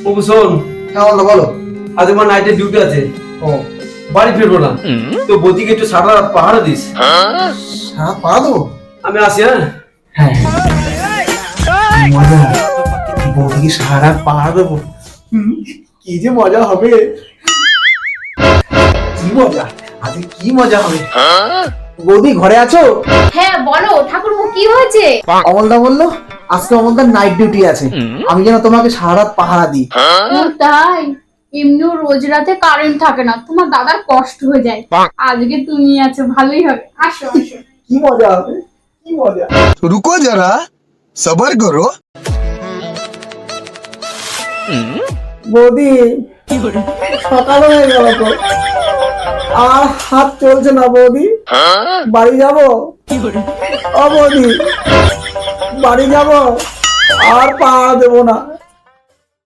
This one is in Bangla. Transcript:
বাবু শোন, হ্যাঁ বলো বলো। আজ আমার নাইটে ডিউটি আছে, ও বাড়ি ফিরবো না। তো বৌদিকে একটু সারা রাত পাহারা দিস। সারা পাড়া দেবো? আমি আসি। হ্যাঁ, হ্যাঁ মজা, বৌদিকে সারা রাত পাহারা দেবো। কি যে মজা হবে, কি মজা, আজকে কি মজা হবে। বৌদি ঘরে আছো? হ্যাঁ বলো ঠাকুরপো, কি হয়েছে? অমলদা বললো আজকে অমলদার নাইট ডিউটি আছে, আমি যেন তোমাকে সারা রাত পাহারা দিই। ও তাই? এমনিও রোজ রাতে কারেন্ট থাকে না, তোমার দাদার কষ্ট হয়ে যায়। আজকে তুমি আছো, ভালোই হবে, আসো আসো। কি মজা হবে, কি মজা। रुको जरा सबर करो। বৌদি সকাল হয়ে গেল তো, আর হাত চলছে না বৌদি, বাড়ি যাব। ও বৌদি বাড়ি যাব, আর পাহাড় দেবো না,